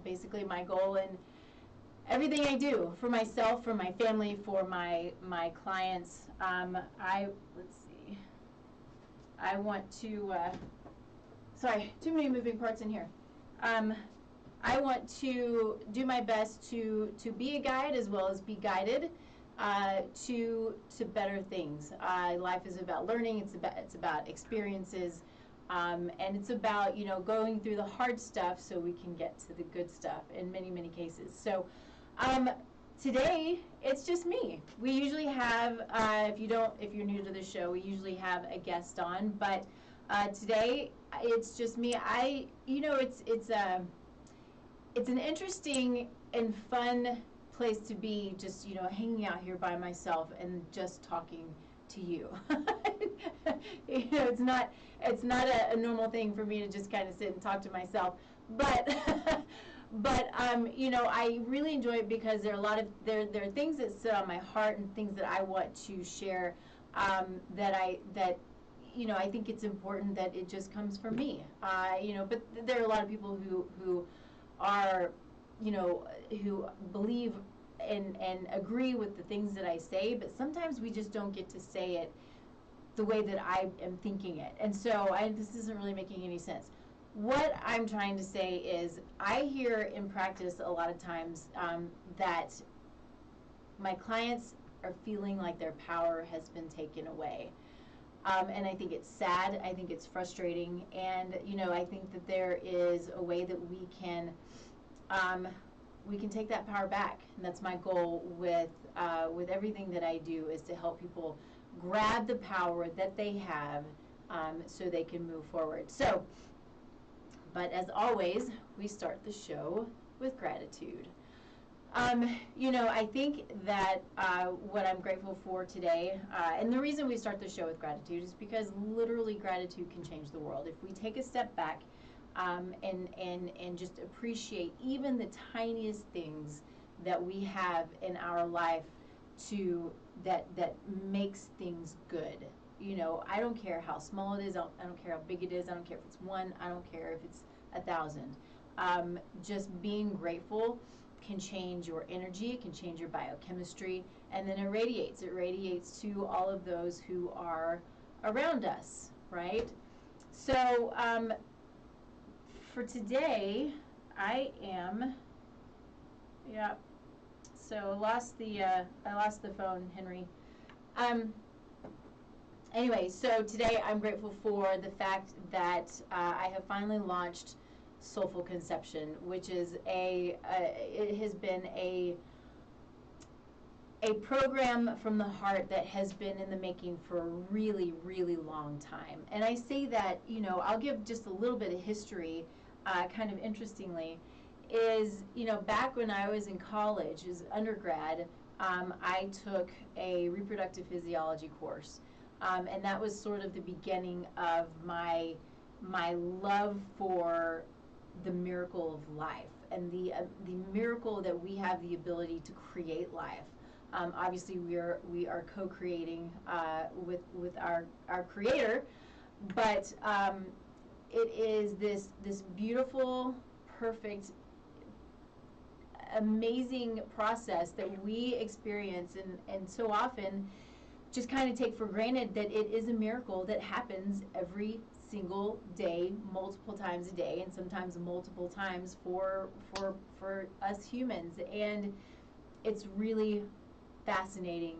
basically my goal in everything I do for myself, for my family, for my clients. Let's see. I want to. Sorry, too many moving parts in here. I want to do my best to be a guide as well as be guided to better things. Life is about learning. It's about experiences, and it's about going through the hard stuff so we can get to the good stuff in many cases. So today it's just me. We usually have if you're new to the show, we usually have a guest on, but today it's just me. It's an interesting and fun place to be, just hanging out here by myself and just talking to you. It's not a normal thing for me to just kind of sit and talk to myself, but I really enjoy it because there are things that sit on my heart and things that I want to share, that I think it's important that it just comes from me. But there are a lot of people who are, who believe and agree with the things that I say, but sometimes we just don't get to say it the way that I am thinking it. And so this isn't really making any sense. What I'm trying to say is I hear in practice a lot of times that my clients are feeling like their power has been taken away. And I think it's sad. I think it's frustrating. And, I think that there is a way that we can take that power back. And that's my goal with everything that I do, is to help people grab the power that they have, so they can move forward. So, but as always, we start the show with gratitude. I think that what I'm grateful for today, and the reason we start the show with gratitude is because literally gratitude can change the world. If we take a step back and just appreciate even the tiniest things that we have in our life that makes things good. I don't care how small it is. I don't care how big it is. I don't care if it's one. I don't care if it's 1,000. Just being grateful can change your energy, it can change your biochemistry, and then it radiates to all of those who are around us, right? So for today, I lost the phone, Henry. Anyway, so today I'm grateful for the fact that I have finally launched Soulful Conception, which is it has been a program from the heart that has been in the making for a really long time. And I say that, I'll give just a little bit of history, kind of interestingly, is, back when I was in college as undergrad, I took a reproductive physiology course, and that was sort of the beginning of my love for the miracle of life and the miracle that we have the ability to create life. Obviously, we are co-creating with our Creator, but it is this beautiful, perfect, amazing process that we experience and so often just kind of take for granted that it is a miracle that happens every single day, multiple times a day, and sometimes multiple times for us humans. And it's really fascinating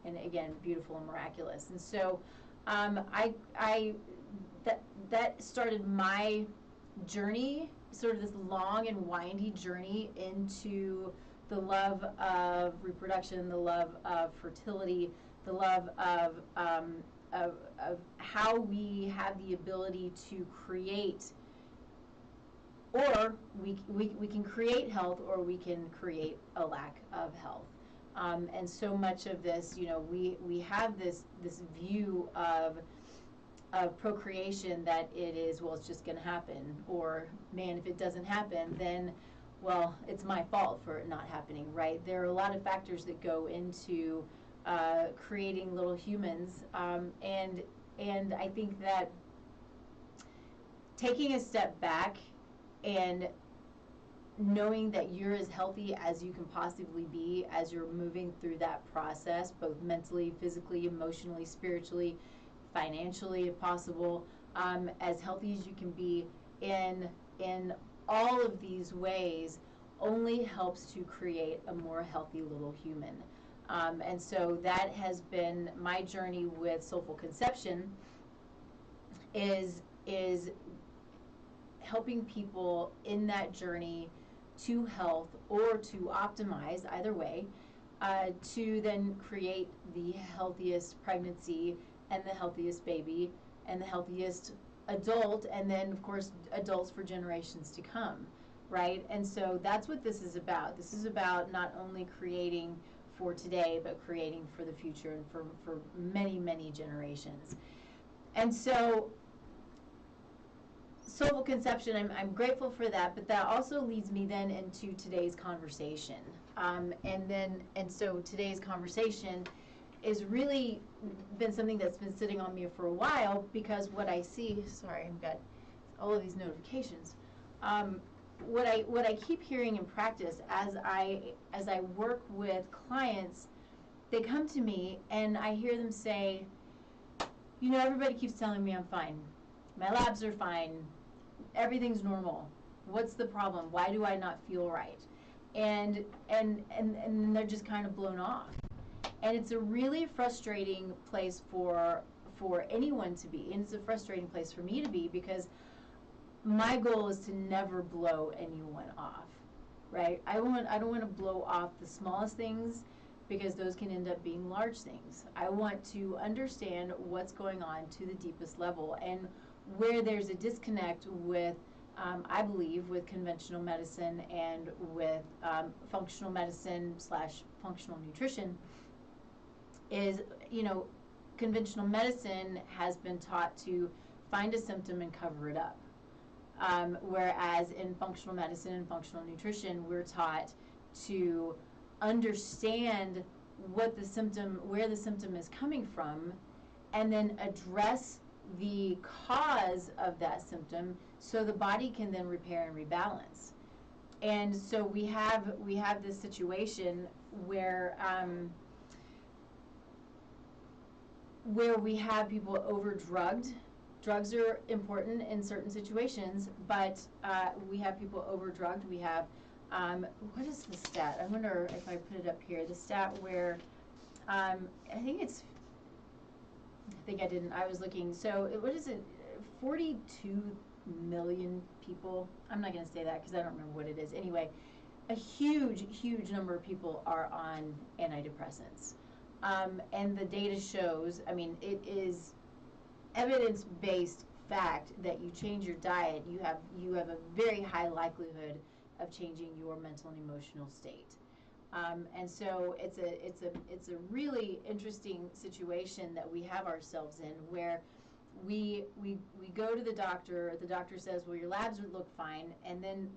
and, again, beautiful and miraculous. And so that started my journey, sort of this long and windy journey into the love of reproduction, the love of fertility, the love of how we have the ability to create, or we can create health, or we can create a lack of health. And so much of this, we have this view of procreation that it is, well, it's just going to happen, or, man, if it doesn't happen, then, well, it's my fault for it not happening, right? There are a lot of factors that go into creating little humans, and I think that taking a step back and knowing that you're as healthy as you can possibly be as you're moving through that process, both mentally, physically, emotionally, spiritually, financially, if possible, as healthy as you can be in all of these ways, only helps to create a more healthy little human. And so that has been my journey with Soulful Conception, is helping people in that journey to health or to optimize, either way, to then create the healthiest pregnancy and the healthiest baby and the healthiest adult, and then of course adults for generations to come, right? And so that's what this is about. This is about not only creating for today, but creating for the future and for many, many generations. And so Soulful Conception, I'm grateful for that, but that also leads me then into today's conversation. And so today's conversation is really been something that's been sitting on me for a while, because what I see, sorry, I've got all of these notifications. What I keep hearing in practice as I work with clients, they come to me and I hear them say, you know, everybody keeps telling me I'm fine. My labs are fine. Everything's normal. What's the problem? Why do I not feel right? And they're just kind of blown off. And it's a really frustrating place for anyone to be. And it's a frustrating place for me to be, because my goal is to never blow anyone off, right? I don't want to blow off the smallest things, because those can end up being large things. I want to understand what's going on to the deepest level, and where there's a disconnect with, I believe, with conventional medicine and with functional medicine / functional nutrition, is, you know, conventional medicine has been taught to find a symptom and cover it up. Whereas in functional medicine and functional nutrition, we're taught to understand what the symptom, where the symptom is coming from, and then address the cause of that symptom, so the body can then repair and rebalance. And so we have this situation where we have people over-drugged. Drugs are important in certain situations, but we have people over-drugged. We have, what is the stat? I wonder if I put it up here. The stat where, I think I didn't. I was looking. So what is it? 42 million people. I'm not going to say that because I don't remember what it is. Anyway, a huge, huge number of people are on antidepressants. And the data shows, I mean, it is evidence-based fact that you change your diet, you have a very high likelihood of changing your mental and emotional state. And so it's a really interesting situation that we have ourselves in, where we go to the doctor says, well, your labs would look fine, and then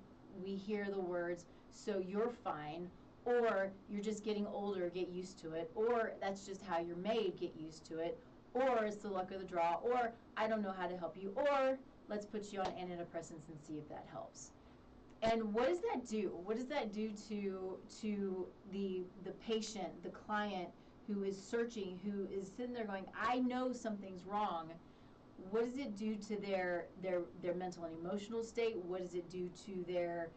we hear the words, so you're fine, or you're just getting older, get used to it, or that's just how you're made, get used to it, or it's the luck of the draw, or I don't know how to help you, or let's put you on antidepressants and see if that helps. And what does that do? What does that do to the patient, the client who is searching, who is sitting there going, I know something's wrong. What does it do to their mental and emotional state? What does it do to their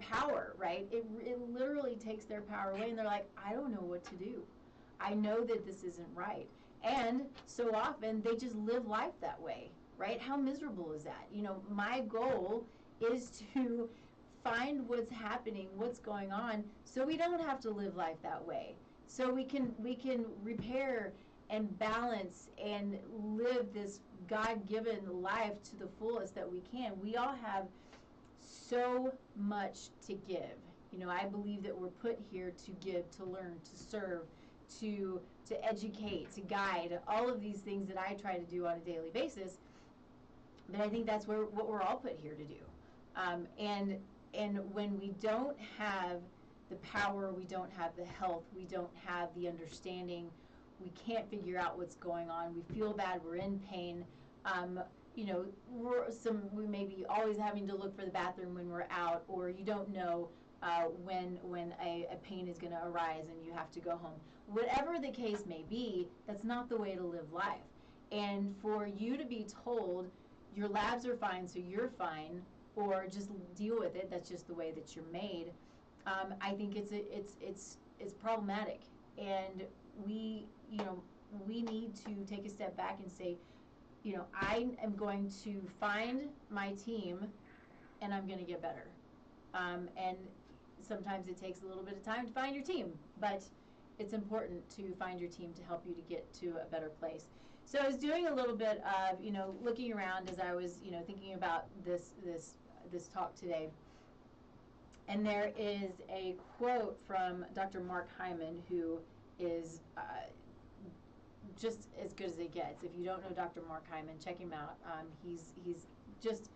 power, right? It literally takes their power away, and they're like, I don't know what to do. I know that this isn't right. And so often they just live life that way, right? How miserable is that? You know, my goal is to find what's happening, what's going on, so we don't have to live life that way. So we can repair and balance and live this God-given life to the fullest that we can. We all have so much to give. You know, I believe that we're put here to give, to learn, to serve, to educate, to guide, all of these things that I try to do on a daily basis. But I think that's what we're all put here to do. And when we don't have the power, we don't have the health, we don't have the understanding, we can't figure out what's going on, we feel bad, we're in pain, we may be always having to look for the bathroom when we're out, or you don't know when a pain is going to arise and you have to go home. Whatever the case may be, that's not the way to live life. And for you to be told your labs are fine, so you're fine, or just deal with it, that's just the way that you're made, I think it's problematic. And we need to take a step back and say, I am going to find my team and I'm going to get better. And sometimes it takes a little bit of time to find your team, but it's important to find your team to help you to get to a better place. So I was doing a little bit of, looking around as I was, thinking about this talk today. And there is a quote from Dr. Mark Hyman, who is just as good as it gets. If you don't know Dr. Mark Hyman, check him out. He's just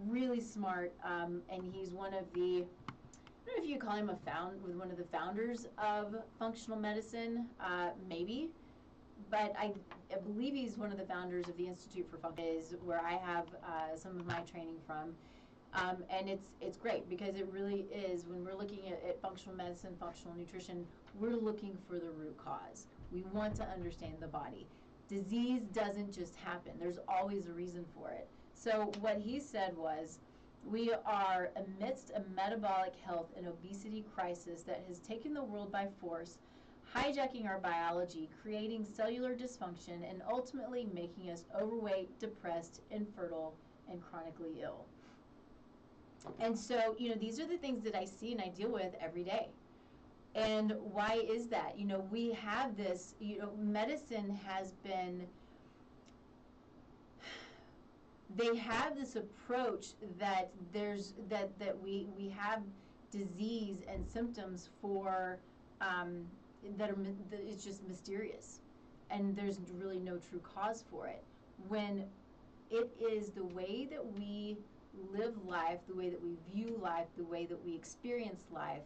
really smart, and he's one of the, I don't know if you call him one of the founders of functional medicine, maybe, but I believe he's one of the founders of the Institute for Function, is where I have some of my training from. And it's great, because it really is, when we're looking at functional medicine, functional nutrition, we're looking for the root cause. We want to understand the body. Disease doesn't just happen. There's always a reason for it. So what he said was, we are amidst a metabolic health and obesity crisis that has taken the world by force, hijacking our biology, creating cellular dysfunction, and ultimately making us overweight, depressed, infertile, and chronically ill. And so, these are the things that I see and I deal with every day. And why is that? We have this, medicine has been, they have this approach that we have disease and symptoms for, it's just mysterious. And there's really no true cause for it. When it is the way that we live life, the way that we view life, the way that we experience life,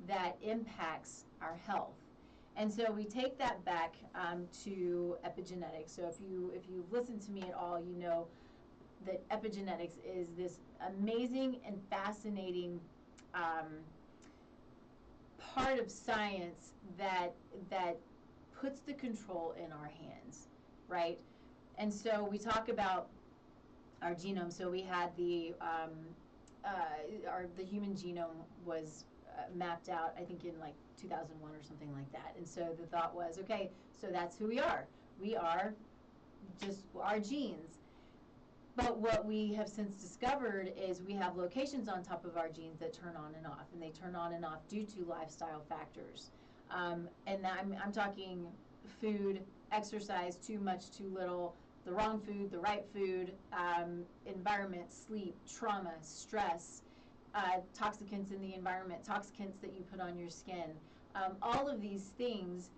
that impacts our health. And so we take that back to epigenetics. So if you've listened to me at all, you know that epigenetics is this amazing and fascinating part of science that puts the control in our hands, right? And so we talk about our genome. So we had the human genome was mapped out, I think, in like 2001 or something like that. And so the thought was, okay, so that's who we are. We are just our genes. But what we have since discovered is we have locations on top of our genes that turn on and off, and they turn on and off due to lifestyle factors. And I'm talking food, exercise, too much, too little, the wrong food, the right food, environment, sleep, trauma, stress, toxicants in the environment, toxicants that you put on your skin. All of these things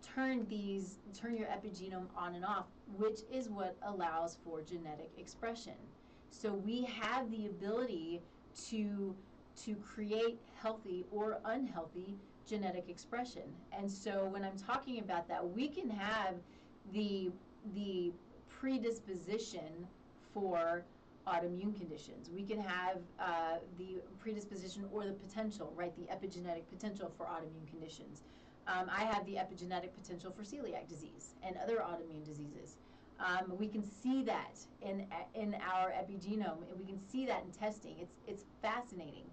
turn your epigenome on and off, which is what allows for genetic expression. So we have the ability to create healthy or unhealthy genetic expression. And so when I'm talking about that, we can have the predisposition for autoimmune conditions. We can have the predisposition or the potential, right, the epigenetic potential for autoimmune conditions. I have the epigenetic potential for celiac disease and other autoimmune diseases. We can see that in our epigenome, and we can see that in testing. It's fascinating.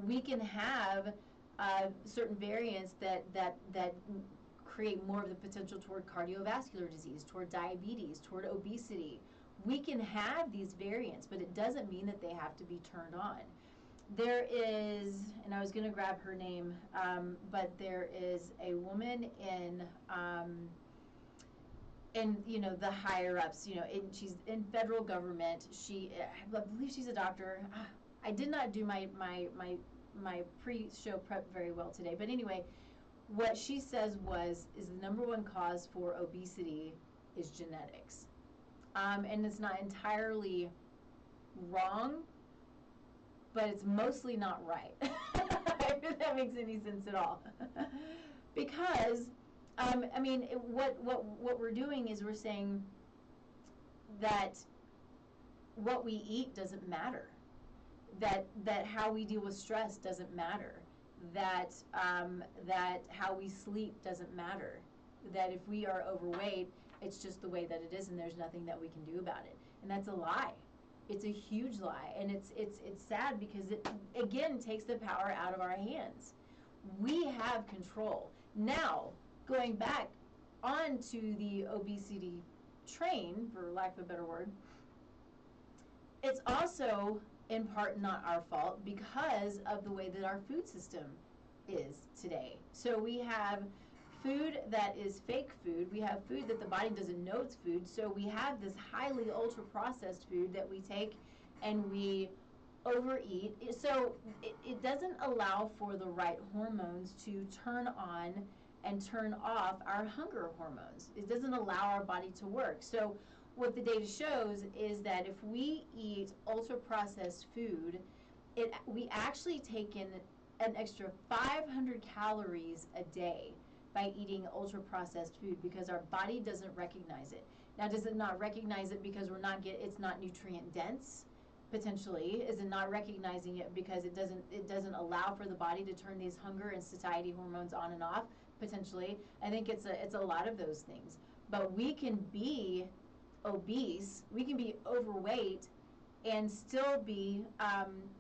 We can have certain variants that create more of the potential toward cardiovascular disease, toward diabetes, toward obesity. We can have these variants, but it doesn't mean that they have to be turned on. There is, and I was going to grab her name, but there is a woman in the higher ups. She's in federal government. I believe she's a doctor. I did not do my pre-show prep very well today, but anyway, what she says is the number one cause for obesity is genetics, and it's not entirely wrong, but it's mostly not right. If that makes any sense at all. Because, what we're doing is we're saying that what we eat doesn't matter, that how we deal with stress doesn't matter, that that how we sleep doesn't matter, that if we are overweight, it's just the way that it is and there's nothing that we can do about it. And that's a lie. It's a huge lie, and it's sad because it again takes the power out of our hands. We have control. Now, going back onto the obesity train, for lack of a better word, it's also in part not our fault because of the way that our food system is today. So we have food that is fake food. We have food that the body doesn't know it's food. So we have this highly ultra processed food that we take and we overeat. So it doesn't allow for the right hormones to turn on and turn off our hunger hormones. It doesn't allow our body to work. So what the data shows is that if we eat ultra processed food, we actually take in an extra 500 calories a day by eating ultra processed food because our body doesn't recognize it. Now, does it not recognize it because it's not nutrient dense? Potentially. Is it not recognizing it because it doesn't allow for the body to turn these hunger and satiety hormones on and off? Potentially. I think it's a lot of those things. But we can be obese, we can be overweight, and still be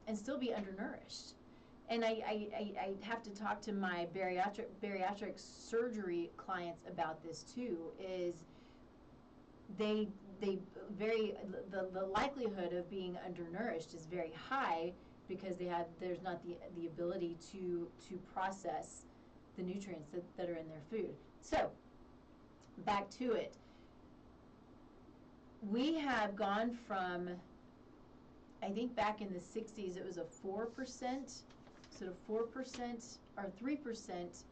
undernourished. And I have to talk to my bariatric surgery clients about this too. Is the likelihood of being undernourished is very high because there's not the ability to process the nutrients that are in their food. So back to it. We have gone from, I think back in the 60s it was a 4%, sort of 4% or 3%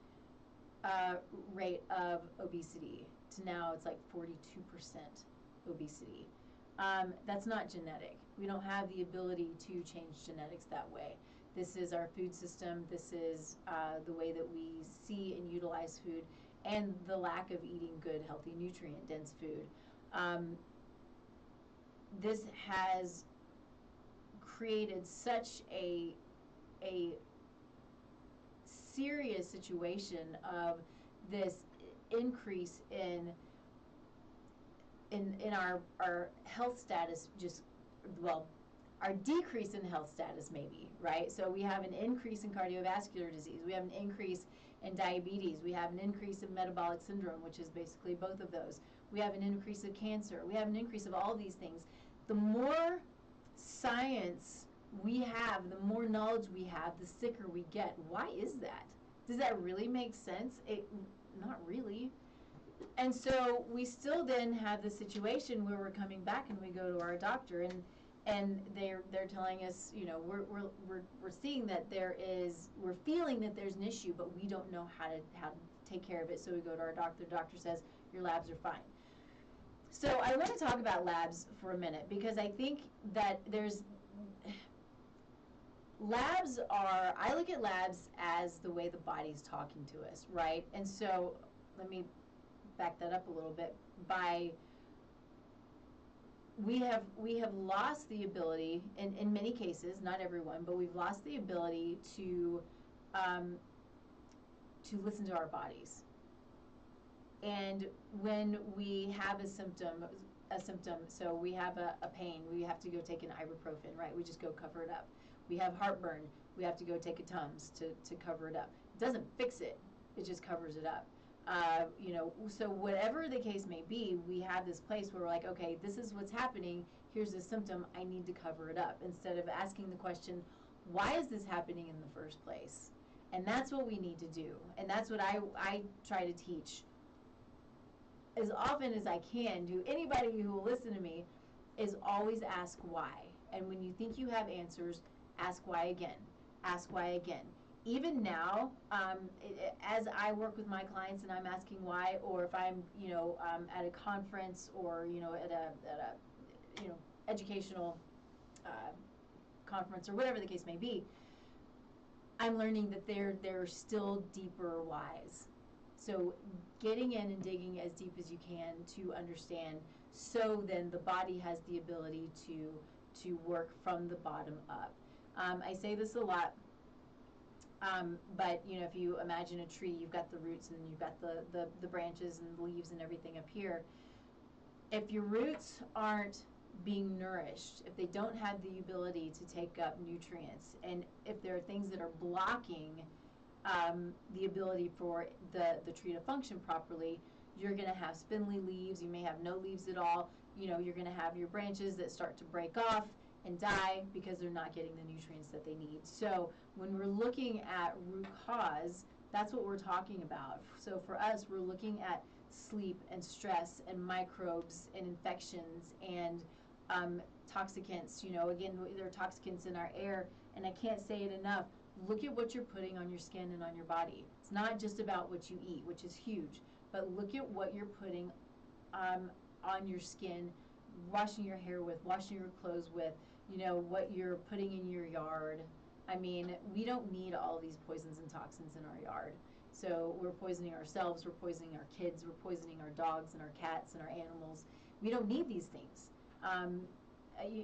rate of obesity to now it's like 42% obesity. That's not genetic. We don't have the ability to change genetics that way. This is our food system. This is the way that we see and utilize food, and the lack of eating good, healthy, nutrient-dense food. This has created such a serious situation of this increase in our health status, just, well, our decrease in health status maybe, right? So we have an increase in cardiovascular disease, we have an increase in diabetes, we have an increase in metabolic syndrome, which is basically both of those. We have an increase of cancer, we have an increase of all these things. The more science we have, the more knowledge we have, the sicker we get. Why is that? Does that really make sense? Not really. And so we still then have the situation where we're coming back and we go to our doctor and they're telling us, you know, we're seeing that we're feeling that there's an issue, but we don't know how to take care of it. So we go to our doctor. The doctor says your labs are fine. So I want to talk about labs for a minute because I think that I look at labs as the way the body's talking to us, right? And so let me back that up a little bit. We have lost the ability, in many cases, not everyone, but we've lost the ability to listen to our bodies. And when we have a symptom, so we have a pain, we have to go take an ibuprofen, right? We just go cover it up. We have heartburn, we have to go take a Tums to cover it up. It doesn't fix it, it just covers it up. So whatever the case may be, we have this place where we're like, okay, this is what's happening, here's the symptom, I need to cover it up, instead of asking the question, why is this happening in the first place? And that's what we need to do, and that's what I try to teach as often as I can to anybody who will listen to me, is always ask why. And when you think you have answers, ask why again, ask why again. Even now, as I work with my clients and I'm asking why, or if I'm, at a conference or, at a educational conference or whatever the case may be, I'm learning that there are still deeper whys. So getting in and digging as deep as you can to understand, so then the body has the ability to to work from the bottom up. I say this a lot, but you know, if you imagine a tree, you've got the roots and you've got the branches and the leaves and everything up here. If your roots aren't being nourished, if they don't have the ability to take up nutrients, and if there are things that are blocking the ability for the tree to function properly, you're going to have spindly leaves. You may have no leaves at all. You know, you're going to have your branches that start to break off and die because they're not getting the nutrients that they need. So when we're looking at root cause, that's what we're talking about. So for us, we're looking at sleep and stress and microbes and infections and toxicants. You know, again, there are toxicants in our air, and I can't say it enough. Look at what you're putting on your skin and on your body. It's not just about what you eat, which is huge, but look at what you're putting on your skin, washing your hair with, washing your clothes with, you know, what you're putting in your yard. I mean, we don't need all these poisons and toxins in our yard. So we're poisoning ourselves, we're poisoning our kids, we're poisoning our dogs and our cats and our animals. We don't need these things.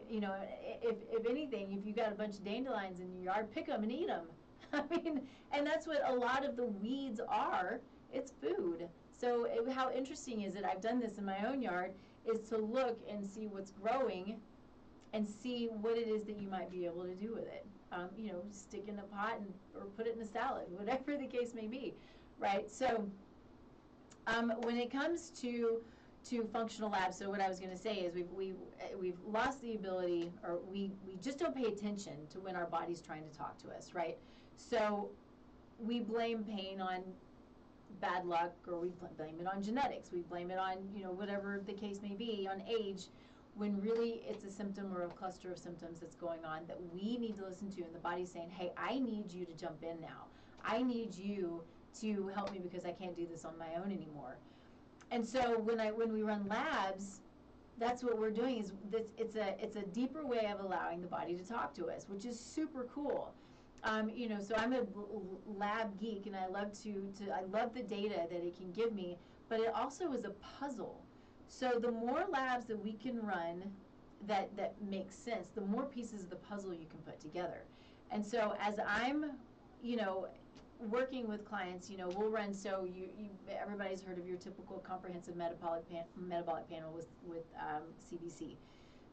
You know, if anything, if you got a bunch of dandelions in your yard, pick them and eat them. I mean, and that's what a lot of the weeds are. It's food. So how interesting is it? I've done this in my own yard, is to look and see what's growing and see what it is that you might be able to do with it. You know, stick in a pot or put it in a salad, whatever the case may be, right? So when it comes to functional labs, so what I was going to say is we've lost the ability, or we just don't pay attention to when our body's trying to talk to us, right? So we blame pain on bad luck, or we blame it on genetics, we blame it on, you know, whatever the case may be, on age, when really it's a symptom or a cluster of symptoms that's going on that we need to listen to, and the body's saying, hey, I need you to jump in now. I need you to help me because I can't do this on my own anymore. And so when we run labs, that's what we're doing. Is this, it's a deeper way of allowing the body to talk to us, which is super cool. You know, so I'm a lab geek, and I love I love the data that it can give me, but it also is a puzzle. So the more labs that we can run that make sense, the more pieces of the puzzle you can put together. And so as I'm, you know, working with clients, you know, we'll run, so everybody's heard of your typical comprehensive metabolic panel with CBC.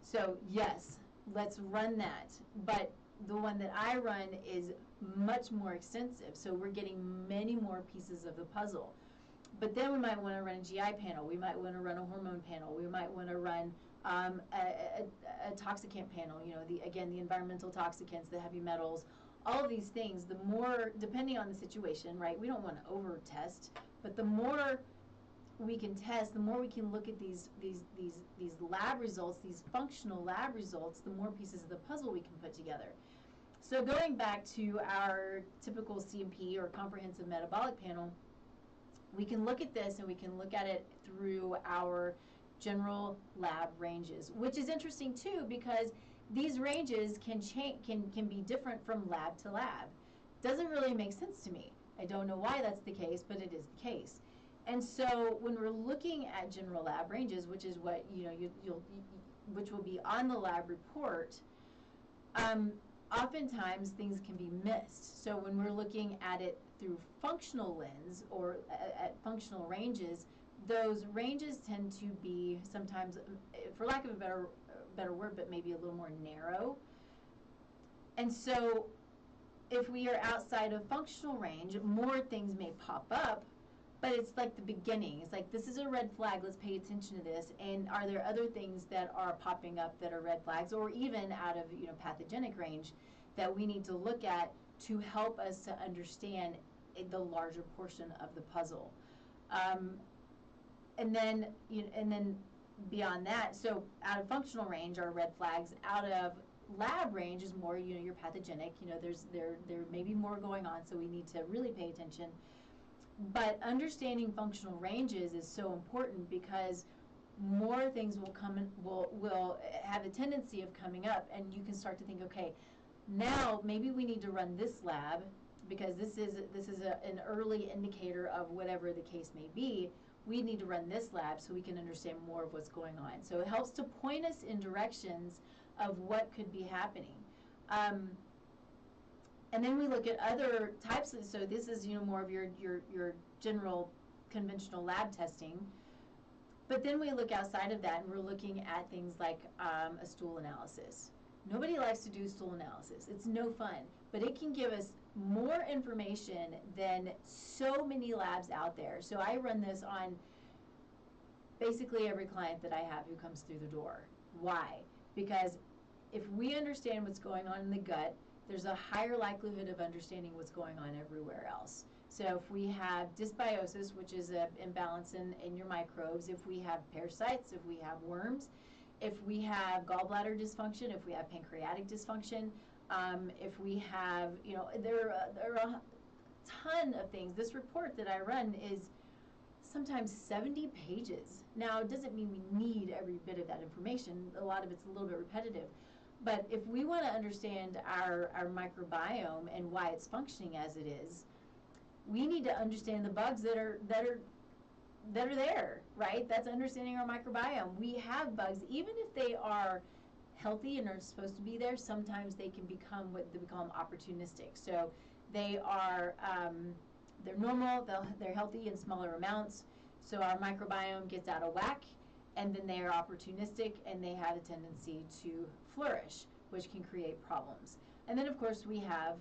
So yes, let's run that. But the one that I run is much more extensive, so we're getting many more pieces of the puzzle. But then we might want to run a GI panel, we might want to run a hormone panel, we might want to run a toxicant panel, you know, the environmental toxicants, the heavy metals, all of these things. The more, depending on the situation, right, we don't want to over test, but the more we can test, the more we can look at these lab results, these functional lab results, the more pieces of the puzzle we can put together. So going back to our typical CMP or comprehensive metabolic panel, we can look at this and we can look at it through our general lab ranges, which is interesting too, because these ranges can be different from lab to lab. Doesn't really make sense to me. I don't know why that's the case, but it is the case. And so when we're looking at general lab ranges, which is what, you know, which will be on the lab report, oftentimes things can be missed. So when we're looking at it through functional lens or at functional ranges, those ranges tend to be sometimes, for lack of a better word, but maybe a little more narrow. And so if we are outside of functional range, more things may pop up, but it's like the beginning. It's like, this is a red flag, let's pay attention to this. And are there other things that are popping up that are red flags, or even out of, you know, pathogenic range, that we need to look at to help us to understand the larger portion of the puzzle. And then beyond that, so out of functional range are red flags. Out of lab range is more, you know, your pathogenic. You know, there may be more going on, so we need to really pay attention. But understanding functional ranges is so important, because more things will come in, will have a tendency of coming up, and you can start to think, okay, now maybe we need to run this lab, because this is an early indicator of whatever the case may be. We need to run this lab so we can understand more of what's going on. So it helps to point us in directions of what could be happening. And then we look at other types of, so this is, more of your general conventional lab testing. But then we look outside of that and we're looking at things like a stool analysis. Nobody likes to do stool analysis. It's no fun, but it can give us more information than so many labs out there. So I run this on basically every client that I have who comes through the door. Why? Because if we understand what's going on in the gut, there's a higher likelihood of understanding what's going on everywhere else. So if we have dysbiosis, which is an imbalance in your microbes, if we have parasites, if we have worms, if we have gallbladder dysfunction, if we have pancreatic dysfunction, if we have, there are a ton of things. This report that I run is sometimes 70 pages. Now, it doesn't mean we need every bit of that information. A lot of it's a little bit repetitive. But if we want to understand our microbiome and why it's functioning as it is, we need to understand the bugs that are there, right? That's understanding our microbiome. We have bugs, even if they are healthy and are supposed to be there, sometimes they can become what they become opportunistic. So they are, they're normal, they're healthy in smaller amounts, so our microbiome gets out of whack, and then they are opportunistic and they have a tendency to flourish, which can create problems. And then of course we have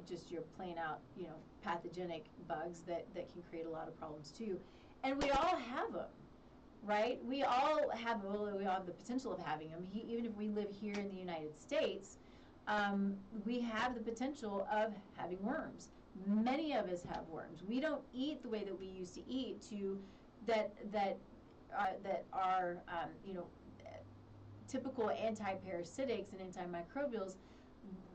just your plain out, pathogenic bugs that can create a lot of problems too. And we all have them, right? We all have the potential of having them. Even if we live here in the United States, we have the potential of having worms. Many of us have worms. We don't eat the way that we used to eat that are typical anti-parasitics and antimicrobials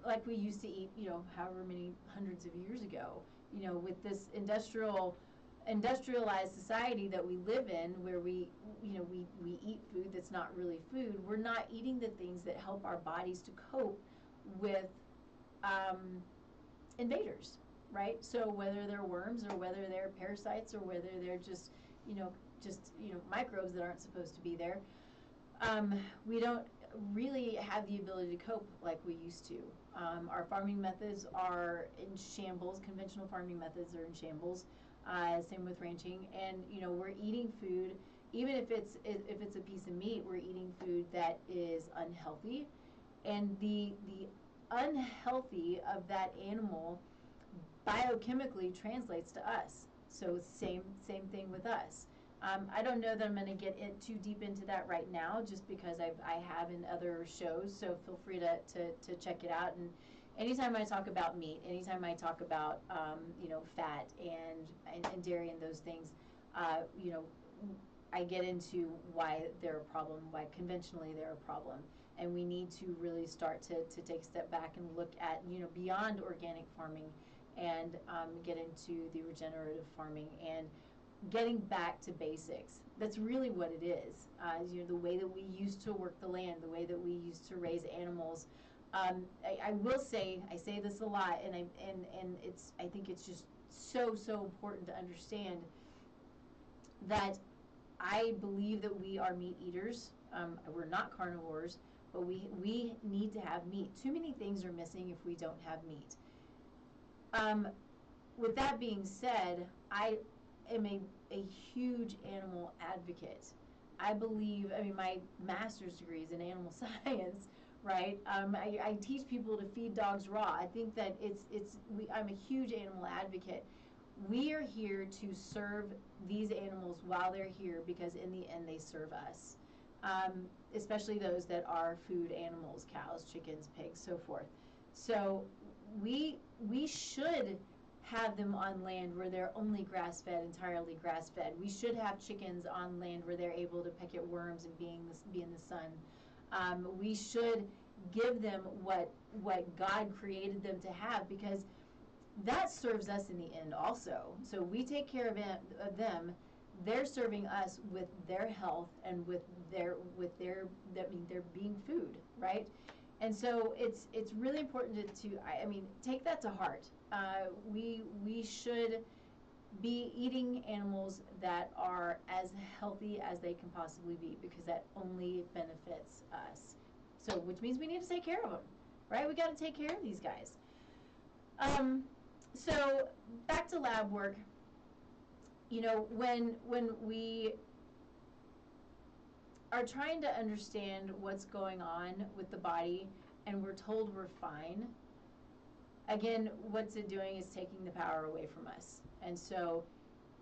like we used to eat, however many hundreds of years ago. With this industrialized society that we live in, where we eat food that's not really food, we're not eating the things that help our bodies to cope with invaders, right? So whether they're worms or whether they're parasites or whether they're just microbes that aren't supposed to be there, we don't really have the ability to cope like we used to. Our farming methods are in shambles. Conventional farming methods are in shambles. Same with ranching, and we're eating food. Even if it's a piece of meat, we're eating food that is unhealthy, and the unhealthy of that animal biochemically translates to us. So same thing with us. I don't know that I'm going to get too deep into that right now, just because I have in other shows. So feel free to check it out. And anytime I talk about meat, anytime I talk about fat and dairy and those things, I get into why they're a problem, why conventionally they're a problem, and we need to really start to take a step back and look at beyond organic farming and get into the regenerative farming and getting back to basics. That's really what it is. The way that we used to work the land, the way that we used to raise animals. I will say, I say this a lot, and I think it's just so important to understand that I believe that we are meat eaters. We're not carnivores, but we need to have meat. Too many things are missing if we don't have meat. With that being said, I am a huge animal advocate. I believe, my master's degree is in animal science, right? I teach people to feed dogs raw. I think that I'm a huge animal advocate. We are here to serve these animals while they're here, because in the end they serve us, especially those that are food animals, cows, chickens, pigs, so forth. So we should have them on land where they're only grass-fed, entirely grass-fed. We should have chickens on land where they're able to peck at worms and be in the sun. We should give them what God created them to have, because that serves us in the end also. So we take care of them. They're serving us with their health and with their being food, right? And so it's really important to take that to heart. We should be eating animals that are as healthy as they can possibly be, because that only benefits us. So, which means we need to take care of them, right? We got to take care of these guys. So back to lab work. You know, when we are trying to understand what's going on with the body and we're told we're fine, again, what's it doing is taking the power away from us. And so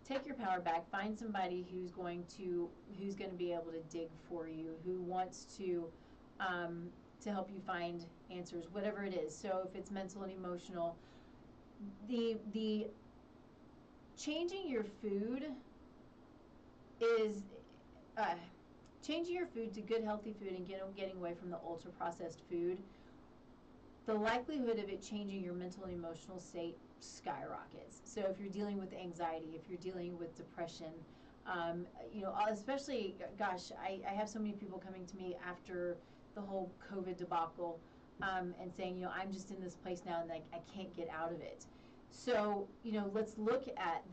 take your power back, find somebody who's going to be able to dig for you, who wants to help you find answers, whatever it is. So if it's mental and emotional, the changing your food is changing your food to good healthy food and getting away from the ultra processed food. The likelihood of it changing your mental and emotional state skyrockets. So if you're dealing with anxiety, if you're dealing with depression, you know, especially, gosh, I have so many people coming to me after the whole COVID debacle and saying, you know, I'm just in this place now and like I can't get out of it. So, you know, let's look at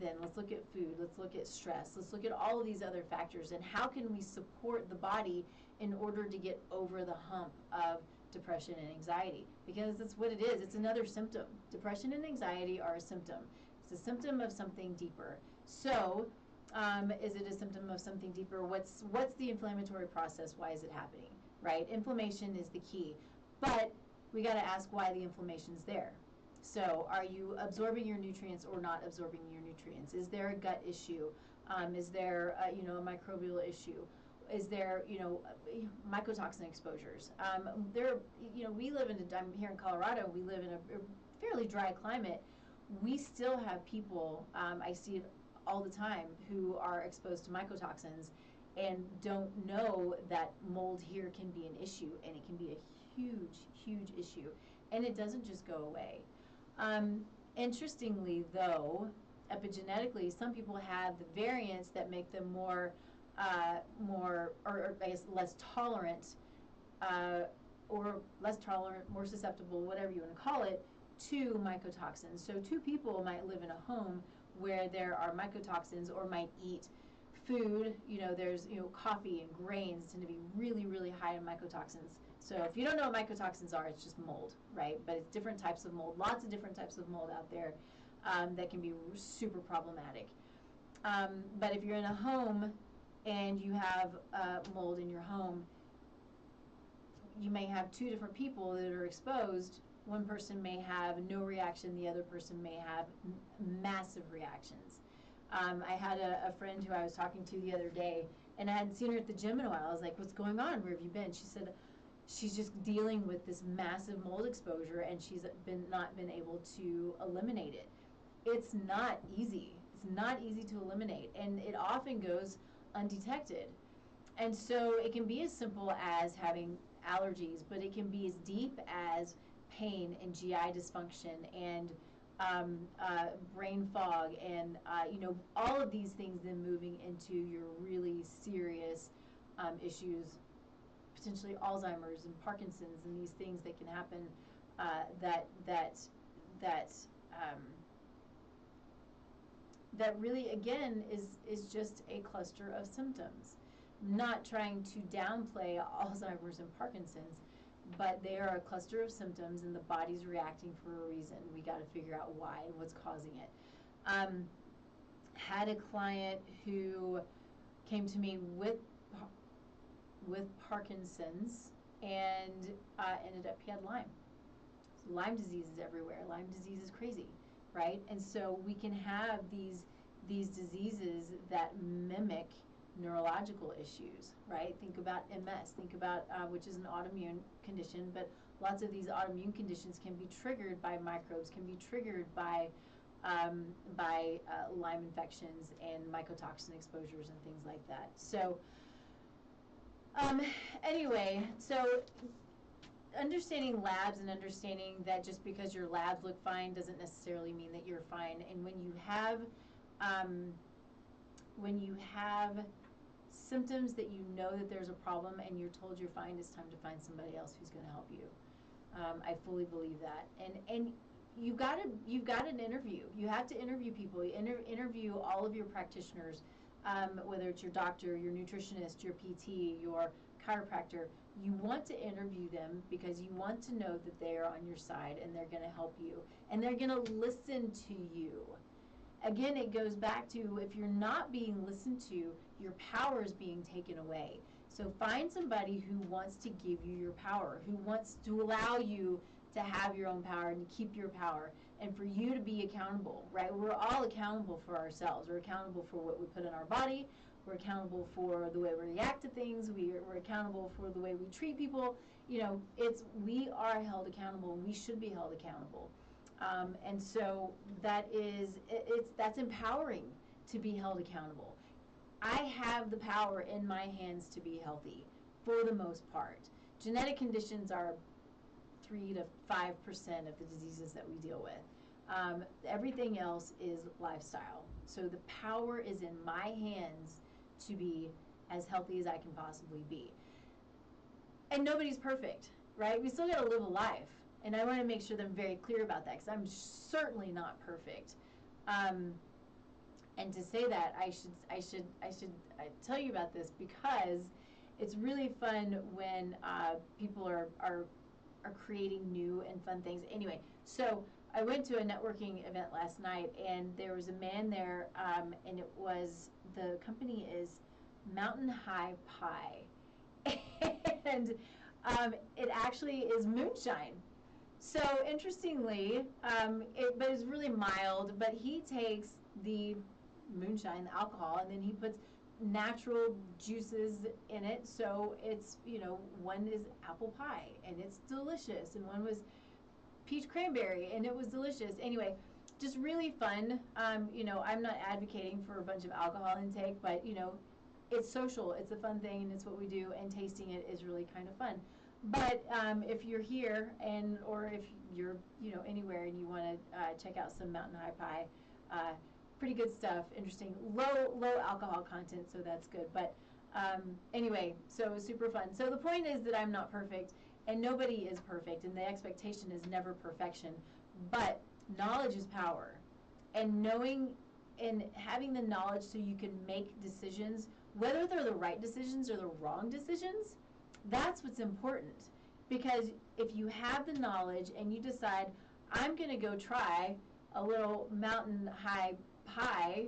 food, let's look at stress, let's look at all of these other factors and how can we support the body in order to get over the hump of depression and anxiety, because that's what it is. It's another symptom. Depression and anxiety are a symptom. It's a symptom of something deeper. So, is it a symptom of something deeper? What's the inflammatory process? Why is it happening? Right? Inflammation is the key, but we got to ask why the inflammation's there. So, are you absorbing your nutrients or not absorbing your nutrients? Is there a gut issue? Is there you know, a microbial issue? Is there, you know, mycotoxin exposures? There, you know, I'm here in Colorado, we live in a fairly dry climate. We still have people, I see it all the time, who are exposed to mycotoxins and don't know that mold here can be an issue, and it can be a huge, huge issue, and it doesn't just go away. Interestingly, though, epigenetically, some people have the variants that make them more or I guess less tolerant, more susceptible, whatever you want to call it, to mycotoxins. So two people might live in a home where there are mycotoxins or might eat food, you know, there's, you know, coffee and grains tend to be really, really high in mycotoxins. So if you don't know what mycotoxins are, it's just mold, right? But it's different types of mold, lots of different types of mold out there that can be super problematic. But if you're in a home and you have mold in your home, you may have two different people that are exposed. One person may have no reaction, the other person may have massive reactions. I had a friend who I was talking to the other day, and I hadn't seen her at the gym in a while. I was like, what's going on? Where have you been? She said she's just dealing with this massive mold exposure, and she's not been able to eliminate it. It's not easy. It's not easy to eliminate, and it often goes undetected. And so it can be as simple as having allergies, but it can be as deep as pain and GI dysfunction and brain fog and you know, all of these things then moving into your really serious issues, potentially Alzheimer's and Parkinson's and these things that can happen that really, again, is just a cluster of symptoms. Not trying to downplay Alzheimer's and Parkinson's, but they are a cluster of symptoms and the body's reacting for a reason. We got to figure out why and what's causing it. Had a client who came to me with Parkinson's and ended up, he had Lyme. So Lyme disease is everywhere. Lyme disease is crazy, right? And so we can have these diseases that mimic neurological issues, right? Think about MS, think about, which is an autoimmune condition, but lots of these autoimmune conditions can be triggered by microbes, can be triggered by Lyme infections and mycotoxin exposures and things like that. So anyway, so understanding labs and understanding that just because your labs look fine doesn't necessarily mean that you're fine. And when you have symptoms that you know that there's a problem and you're told you're fine, it's time to find somebody else who's going to help you. I fully believe that. And you've got an interview. You have to interview people. You interview all of your practitioners, whether it's your doctor, your nutritionist, your PT, your chiropractor. You want to interview them because you want to know that they are on your side and they're going to help you and they're going to listen to you. Again, it goes back to, if you're not being listened to, your power is being taken away. So find somebody who wants to give you your power, who wants to allow you to have your own power and to keep your power, and for you to be accountable, right? We're all accountable for ourselves. We're accountable for what we put in our body. We're accountable for the way we react to things. We're accountable for the way we treat people. You know, we are held accountable, and we should be held accountable. And so that's empowering, to be held accountable. I have the power in my hands to be healthy for the most part. Genetic conditions are 3 to 5% of the diseases that we deal with. Everything else is lifestyle. So the power is in my hands to be as healthy as I can possibly be. And nobody's perfect, right? We still got to live a life. And I want to make sure that I'm very clear about that, because I'm certainly not perfect. And to say that, I should tell you about this, because it's really fun when people are creating new and fun things. Anyway, so I went to a networking event last night, and there was a man there, and the company is Mountain High Pie. And it actually is moonshine. So interestingly, but it's really mild, but he takes the moonshine, the alcohol, and then he puts natural juices in it. So it's, one is apple pie and it's delicious, and one was peach cranberry and it was delicious. Anyway, just really fun. I'm not advocating for a bunch of alcohol intake, but it's social, it's a fun thing, and it's what we do, and tasting it is really kind of fun. But if you're here, or if you're anywhere and you want to check out some Mountain High Pie, pretty good stuff, interesting, low alcohol content, so that's good. But anyway, so super fun. So the point is that I'm not perfect, and nobody is perfect, and the expectation is never perfection. But knowledge is power, and knowing and having the knowledge so you can make decisions, whether they're the right decisions or the wrong decisions. That's what's important, because if you have the knowledge and you decide, I'm going to go try a little Mountain High Pie,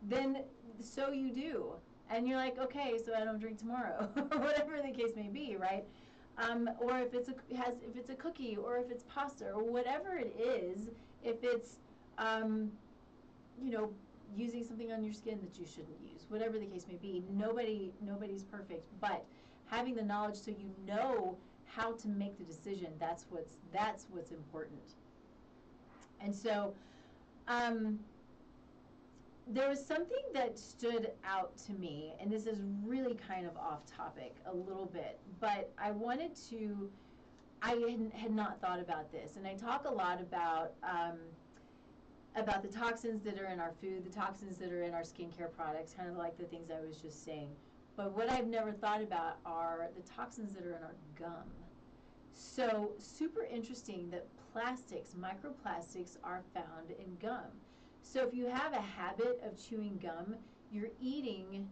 then so you do. And you're like, okay, so I don't drink tomorrow, or whatever the case may be, right? Or if it's a cookie, or if it's pasta, or whatever it is, if it's, using something on your skin that you shouldn't use, whatever the case may be. Nobody's perfect, but having the knowledge so you know how to make the decision, that's what's important. And so there was something that stood out to me, and this is really kind of off topic a little bit, but I had not thought about this, and I talk a lot about the toxins that are in our food, the toxins that are in our skincare products, kind of like the things I was just saying. But what I've never thought about are the toxins that are in our gum. So super interesting that microplastics are found in gum. So if you have a habit of chewing gum, you're eating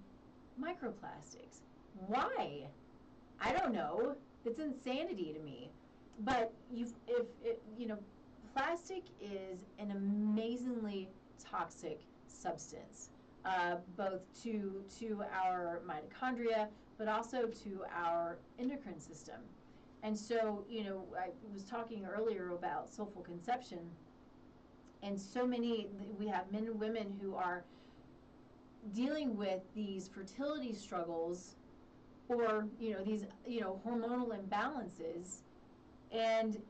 microplastics. Why? I don't know. It's insanity to me. But plastic is an amazingly toxic substance, both to our mitochondria, but also to our endocrine system. And so, I was talking earlier about soulful conception, and we have men and women who are dealing with these fertility struggles, or these hormonal imbalances, and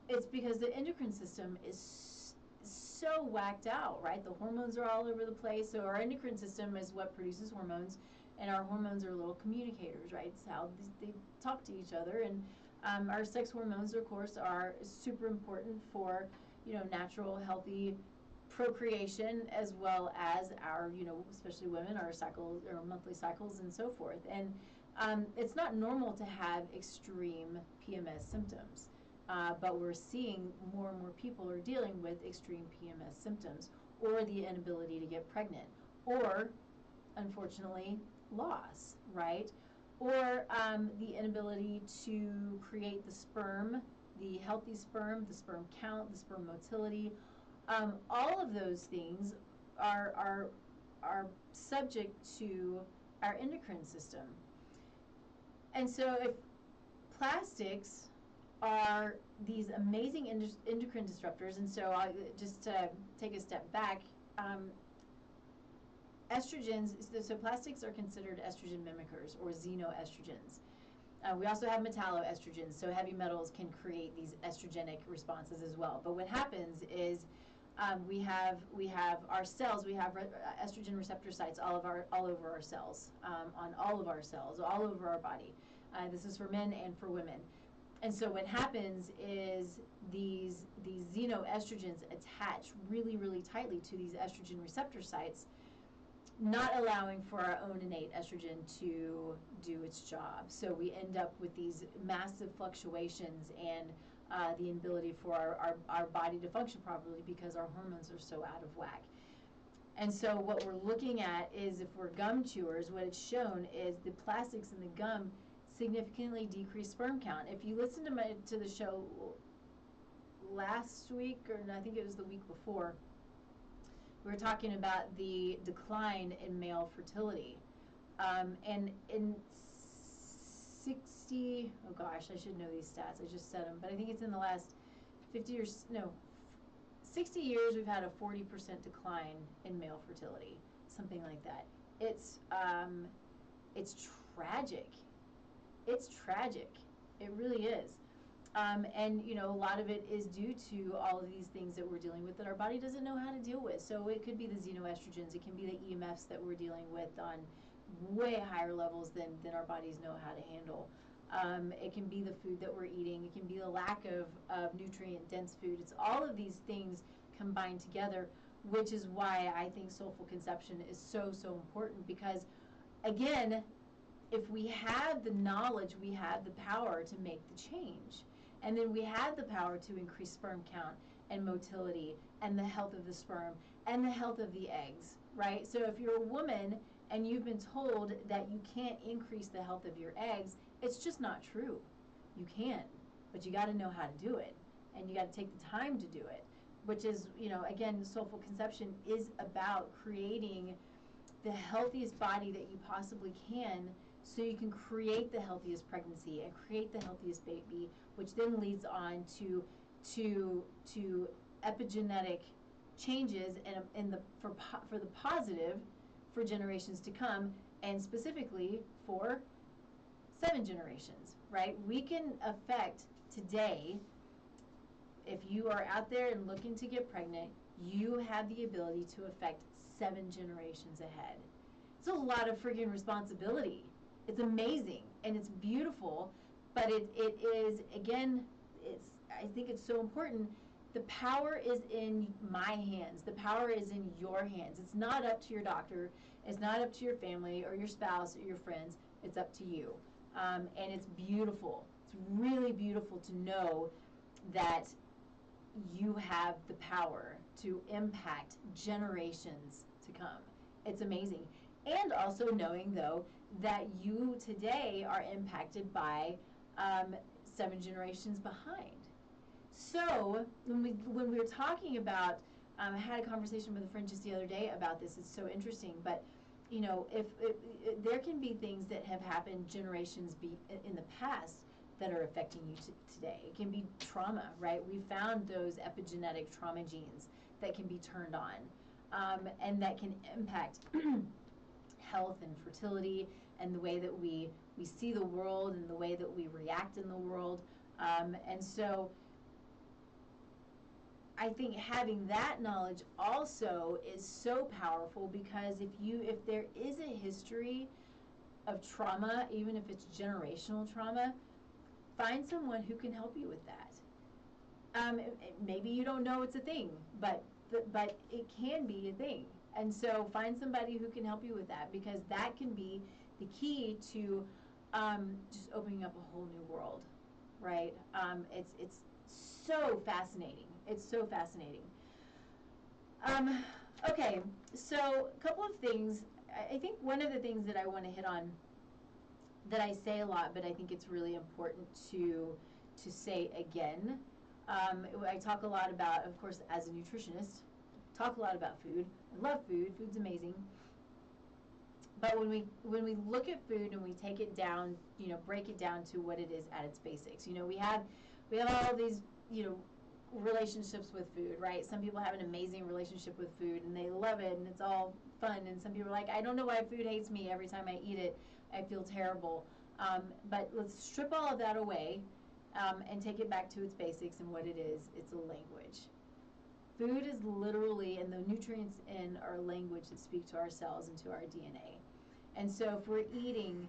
it's because the endocrine system is so whacked out, right? The hormones are all over the place. So our endocrine system is what produces hormones, and our hormones are little communicators, right? It's how they talk to each other. And our sex hormones, of course, are super important for natural, healthy procreation, as well as our, especially women, our cycles, our monthly cycles, and so forth. And it's not normal to have extreme PMS symptoms. But we're seeing more and more people are dealing with extreme PMS symptoms, or the inability to get pregnant, or, unfortunately, loss, right? or the inability to create the sperm, the healthy sperm, the sperm count, the sperm motility. All of those things are subject to our endocrine system. And so if plastics are these amazing endocrine disruptors, and so just to take a step back, estrogens, so plastics are considered estrogen mimickers or xenoestrogens. We also have metalloestrogens, so heavy metals can create these estrogenic responses as well. But what happens is we have our cells, we have estrogen receptor sites all over our cells, on all of our cells, all over our body. This is for men and for women. And so what happens is these xenoestrogens attach really, really tightly to these estrogen receptor sites, not allowing for our own innate estrogen to do its job. So we end up with these massive fluctuations and the inability for our body to function properly because our hormones are so out of whack. And so what we're looking at is, if we're gum chewers, what it's shown is the plastics in the gum significantly decrease sperm count. If you listen to the show last week, or I think it was the week before, we were talking about the decline in male fertility. And in 60, oh gosh, I should know these stats, I just said them, but I think it's in the last 60 years, we've had a 40% decline in male fertility, something like that. It's tragic. It's tragic. It really is. And a lot of it is due to all of these things that we're dealing with that our body doesn't know how to deal with. So it could be the xenoestrogens, it can be the EMFs that we're dealing with on way higher levels than our bodies know how to handle. It can be the food that we're eating, it can be the lack of nutrient-dense food. It's all of these things combined together, which is why I think soulful conception is so, so important, because, again, if we have the knowledge, we have the power to make the change. And then we have the power to increase sperm count and motility and the health of the sperm and the health of the eggs, right? So if you're a woman and you've been told that you can't increase the health of your eggs, it's just not true. You can, but you got to know how to do it, and you got to take the time to do it, which is, again, soulful conception is about creating the healthiest body that you possibly can, so you can create the healthiest pregnancy and create the healthiest baby, which then leads on to epigenetic changes for the positive for generations to come, and specifically for 7 generations, right? We can affect today, if you are out there and looking to get pregnant, you have the ability to affect 7 generations ahead. It's a lot of freaking responsibility. It's amazing and it's beautiful, but it is, again, I think it's so important. The power is in my hands. The power is in your hands. It's not up to your doctor. It's not up to your family or your spouse or your friends. It's up to you. And it's beautiful. It's really beautiful to know that you have the power to impact generations to come. It's amazing. And also knowing, though, that you today are impacted by 7 generations behind. So when we were talking about, I had a conversation with a friend just the other day about this. It's so interesting, but if there can be things that have happened generations in the past that are affecting you today. It can be trauma, right? We found those epigenetic trauma genes that can be turned on, and that can impact health and fertility and the way that we see the world and the way that we react in the world. And so I think having that knowledge also is so powerful, because if there is a history of trauma, even if it's generational trauma, find someone who can help you with that. Maybe you don't know it's a thing, but it can be a thing. And so find somebody who can help you with that, because that can be the key to just opening up a whole new world, right? It's so fascinating. It's so fascinating. Okay, so a couple of things. I think one of the things that I want to hit on that I say a lot, but I think it's really important to say again. I talk a lot about, of course, as a nutritionist, talk a lot about food. I love food. Food's amazing. But when we look at food and we take it down, break it down to what it is at its basics. We have all these, relationships with food, right? Some people have an amazing relationship with food and they love it and it's all fun. And some people are like, I don't know why food hates me. Every time I eat it, I feel terrible. But let's strip all of that away and take it back to its basics and what it is. It's a language. Food is literally, and the nutrients in our language that speak to our cells and to our DNA. And so if we're eating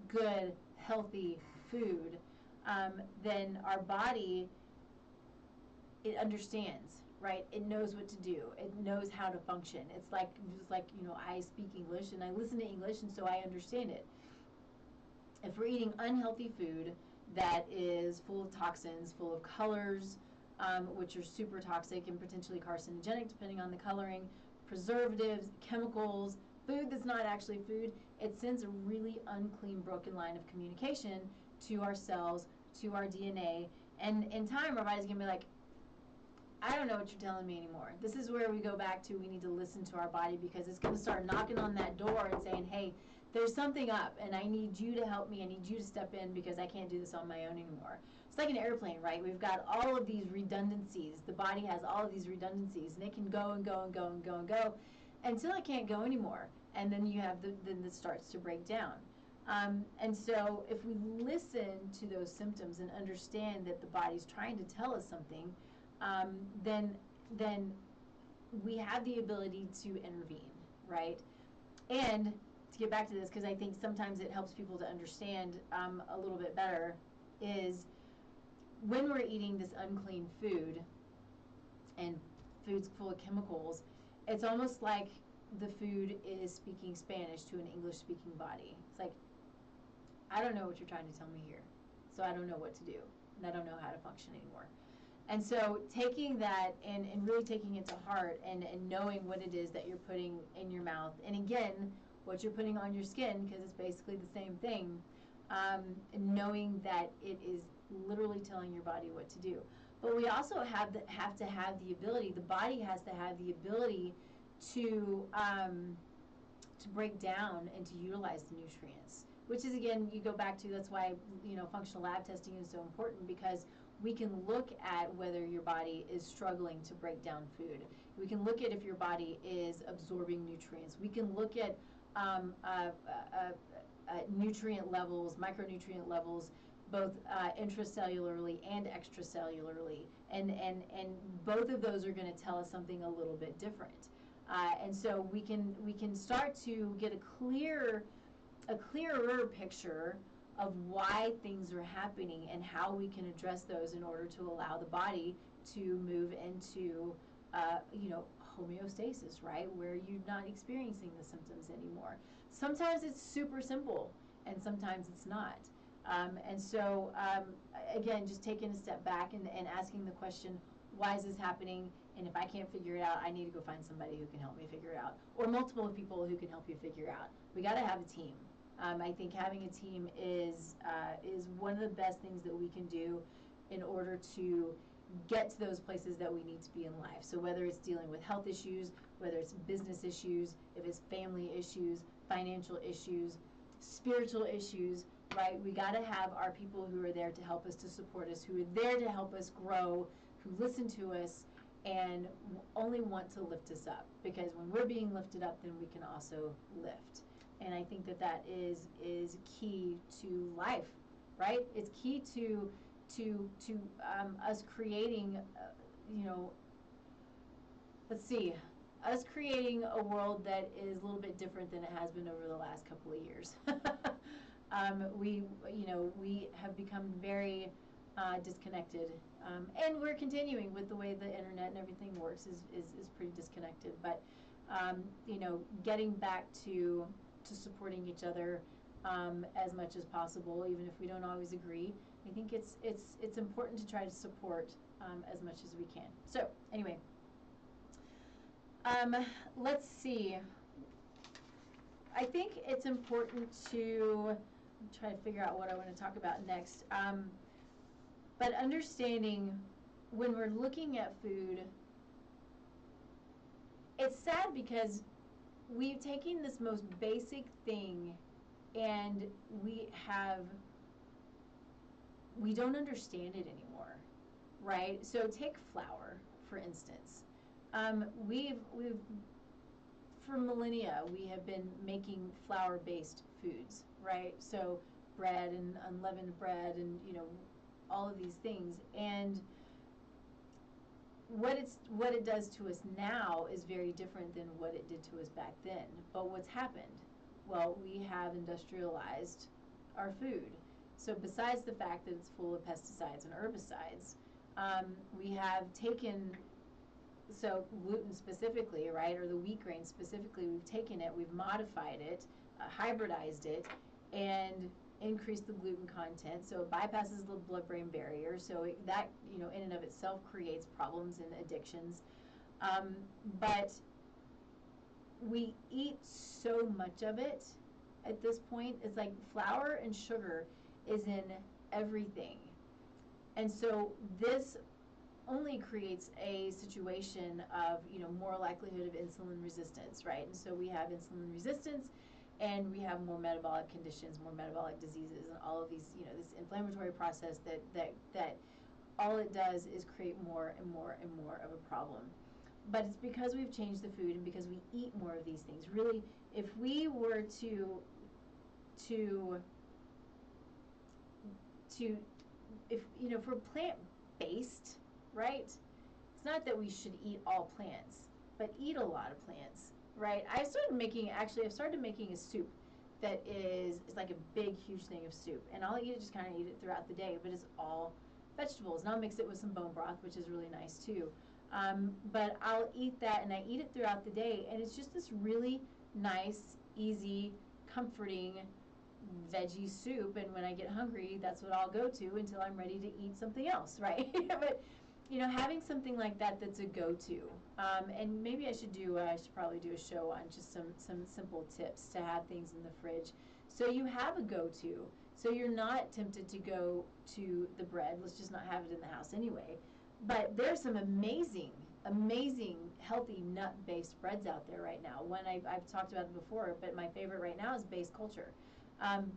good, healthy food, then our body, it understands, right? It knows what to do. It knows how to function. It's like, just like, I speak English and I listen to English, and so I understand it. If we're eating unhealthy food that is full of toxins, full of colors, which are super toxic and potentially carcinogenic depending on the coloring, preservatives, chemicals, food that's not actually food, it sends a really unclean, broken line of communication to our cells, to our DNA, and in time our body's going to be like, I don't know what you're telling me anymore. This is where we go back to, we need to listen to our body, because it's going to start knocking on that door and saying, hey, there's something up and I need you to help me. I need you to step in because I can't do this on my own anymore. It's like an airplane, right? We've got all of these redundancies. The body has all of these redundancies, and it can go and go and go and go and go until it can't go anymore. And then you have then it starts to break down. And so if we listen to those symptoms and understand that the body's trying to tell us something, then we have the ability to intervene, right? And to get back to this, because I think sometimes it helps people to understand a little bit better, is when we're eating this unclean food and food's full of chemicals, it's almost like the food is speaking Spanish to an English-speaking body. It's like, I don't know what you're trying to tell me here, so I don't know what to do, and I don't know how to function anymore. And so taking that and really taking it to heart and knowing what it is that you're putting in your mouth, and again, what you're putting on your skin, because it's basically the same thing, knowing that it is literally telling your body what to do. But we also have to have the ability, the body has to have the ability to break down and to utilize the nutrients, which is, again, you go back to, that's why, functional lab testing is so important, because we can look at whether your body is struggling to break down food. We can look at if your body is absorbing nutrients. We can look at nutrient levels, micronutrient levels, both intracellularly and extracellularly, and both of those are going to tell us something a little bit different. And so we can start to get a clearer picture of why things are happening and how we can address those in order to allow the body to move into homeostasis, right, where you're not experiencing the symptoms anymore. Sometimes it's super simple and sometimes it's not. And so again, just taking a step back and asking the question, why is this happening? And if I can't figure it out, I need to go find somebody who can help me figure it out, or multiple people who can help you figure out. We got to have a team. I think having a team is one of the best things that we can do in order to get to those places that we need to be in life. So whether it's dealing with health issues, whether it's business issues, if it's family issues, financial issues, spiritual issues, right? We got to have our people who are there to help us, to support us, who are there to help us grow, who listen to us, and only want to lift us up. Because when we're being lifted up, then we can also lift. And I think that is key to life, right? It's key to us creating, us creating a world that is a little bit different than it has been over the last couple of years. We have become very disconnected, and we're continuing with the way the internet and everything works is pretty disconnected. But getting back to supporting each other as much as possible, even if we don't always agree. I think it's important to try to support as much as we can. So anyway, let's see. I think it's important to try to figure out what I want to talk about next. But understanding when we're looking at food, it's sad because we've taken this most basic thing and we don't understand it anymore, right? So take flour, for instance. We've for millennia, we have been making flour-based foods, right? So bread and unleavened bread and, all of these things. And what it does to us now is very different than what it did to us back then. But what's happened? Well, we have industrialized our food. So besides the fact that it's full of pesticides and herbicides, we have taken, so gluten specifically, right, or the wheat grain specifically, we've taken it, we've modified it, hybridized it, and increased the gluten content. So it bypasses the blood-brain barrier. So that, in and of itself creates problems and addictions. But we eat so much of it at this point. It's like flour and sugar is in everything. And so this only creates a situation of, more likelihood of insulin resistance, right? And so we have insulin resistance, and we have more metabolic conditions, more metabolic diseases, and all of these, this inflammatory process that all it does is create more and more and more of a problem. But it's because we've changed the food and because we eat more of these things. Really, if we were to if we're plant-based, right? It's not that we should eat all plants, but eat a lot of plants, right? I've started making a soup that is like a big, huge thing of soup. And I'll just kind of eat it throughout the day, but it's all vegetables. And I'll mix it with some bone broth, which is really nice too. But I'll eat that, and I eat it throughout the day. And it's just this really nice, easy, comforting veggie soup. And when I get hungry, that's what I'll go to until I'm ready to eat something else, right? But having something like that that's a go-to, and maybe I should probably do a show on just some simple tips to have things in the fridge, so you have a go-to, so you're not tempted to go to the bread. Let's just not have it in the house anyway. But there's some amazing healthy nut-based breads out there right now. One I've talked about it before, but my favorite right now is Base Culture,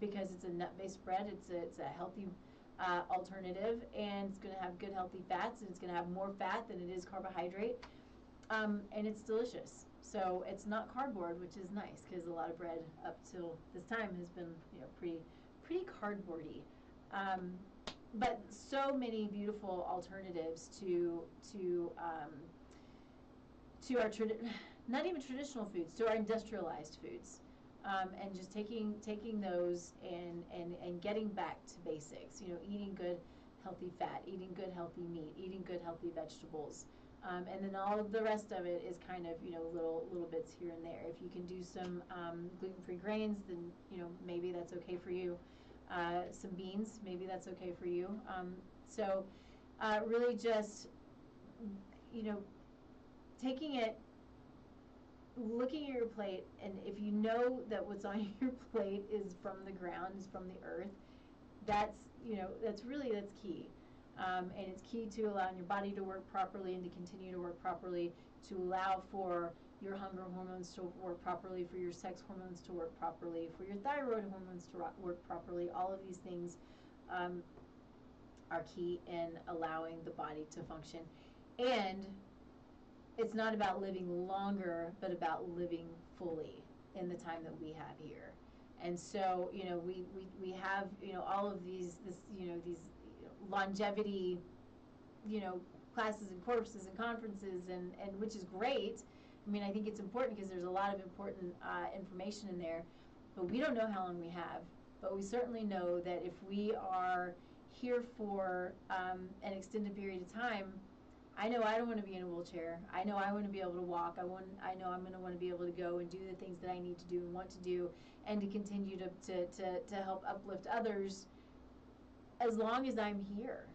because it's a nut-based bread. It's a healthy alternative, and it's going to have good healthy fats, and it's going to have more fat than it is carbohydrate, and it's delicious. So it's not cardboard, which is nice, because a lot of bread up till this time has been pretty cardboardy. But so many beautiful alternatives to our not even traditional foods, to our industrialized foods. And just taking those and getting back to basics, eating good healthy fat, eating good healthy meat, eating good healthy vegetables, and then all of the rest of it is kind of little bits here and there. If you can do some gluten-free grains, then maybe that's okay for you. Some beans, maybe that's okay for you. So really just taking it, looking at your plate, and if you know that what's on your plate is from the ground, is from the earth, that's key. And it's key to allowing your body to work properly and to continue to work properly, to allow for your hunger hormones to work properly, for your sex hormones to work properly, for your thyroid hormones to work properly. All of these things are key in allowing the body to function. And it's not about living longer, but about living fully in the time that we have here. And so, we have, all of these longevity, classes and courses and conferences, and which is great. I mean, I think it's important because there's a lot of important information in there, but we don't know how long we have. But we certainly know that if we are here for an extended period of time, I know I don't want to be in a wheelchair. I know I want to be able to walk. I know I'm going to want to be able to go and do the things that I need to do and want to do, and to continue to help uplift others as long as I'm here.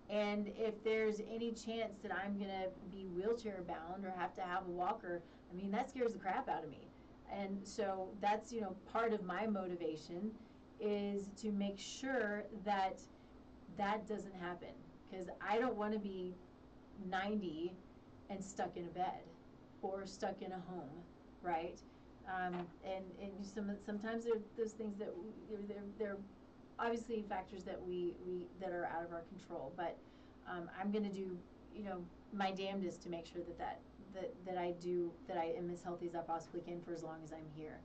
And if there's any chance that I'm going to be wheelchair bound or have to have a walker, I mean, that scares the crap out of me. And so that's, part of my motivation is to make sure that that doesn't happen, because I don't want to be 90 and stuck in a bed or stuck in a home, right? And sometimes there are those things that they're obviously factors that we that are out of our control, but I'm going to do, my damnedest to make sure that I am as healthy as I possibly can for as long as I'm here.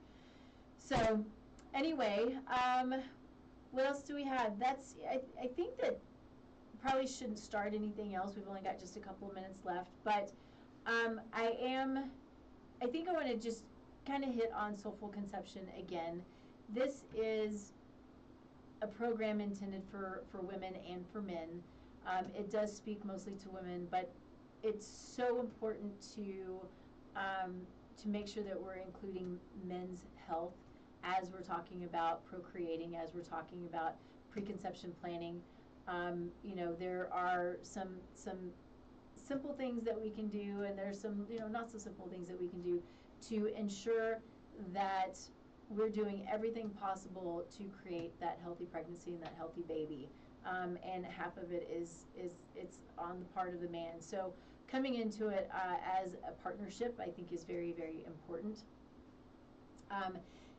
So anyway, what else do we have? I think that probably shouldn't start anything else. We've only got just a couple of minutes left, but I think I want to just kind of hit on Soulful Conception again. This is a program intended for women and for men. It does speak mostly to women, but it's so important to make sure that we're including men's health as we're talking about procreating, as we're talking about preconception planning. There are some simple things that we can do, and there's some not so simple things that we can do to ensure that we're doing everything possible to create that healthy pregnancy and that healthy baby. And half of it is it's on the part of the man. So coming into it as a partnership, I think, is very, very important.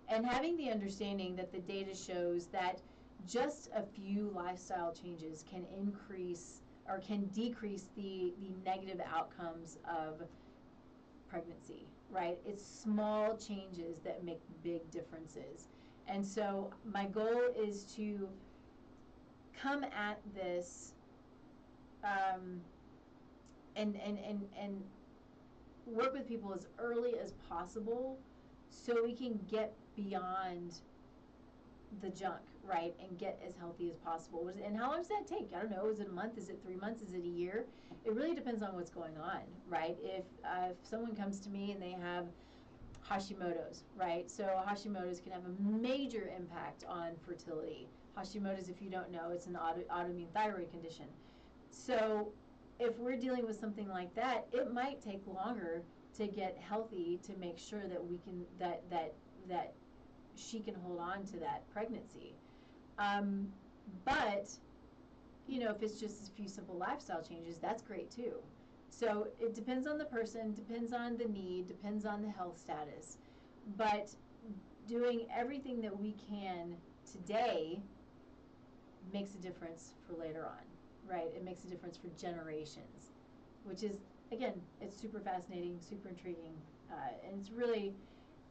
And having the understanding that the data shows that just a few lifestyle changes can increase or can decrease the negative outcomes of pregnancy, right? It's small changes that make big differences. And so my goal is to come at this and work with people as early as possible so we can get beyond the junk, right, and get as healthy as possible. And how long does that take? I don't know. Is it a month? Is it 3 months? Is it a year? It really depends on what's going on, right? If someone comes to me and they have Hashimoto's, right? So Hashimoto's can have a major impact on fertility. Hashimoto's, if you don't know, it's an autoimmune thyroid condition. So if we're dealing with something like that, it might take longer to get healthy to make sure that we can that she can hold on to that pregnancy. But if it's just a few simple lifestyle changes, that's great too. So it depends on the person, depends on the need, depends on the health status. But doing everything that we can today makes a difference for later on, right? It makes a difference for generations, which is, again, it's super fascinating, super intriguing, and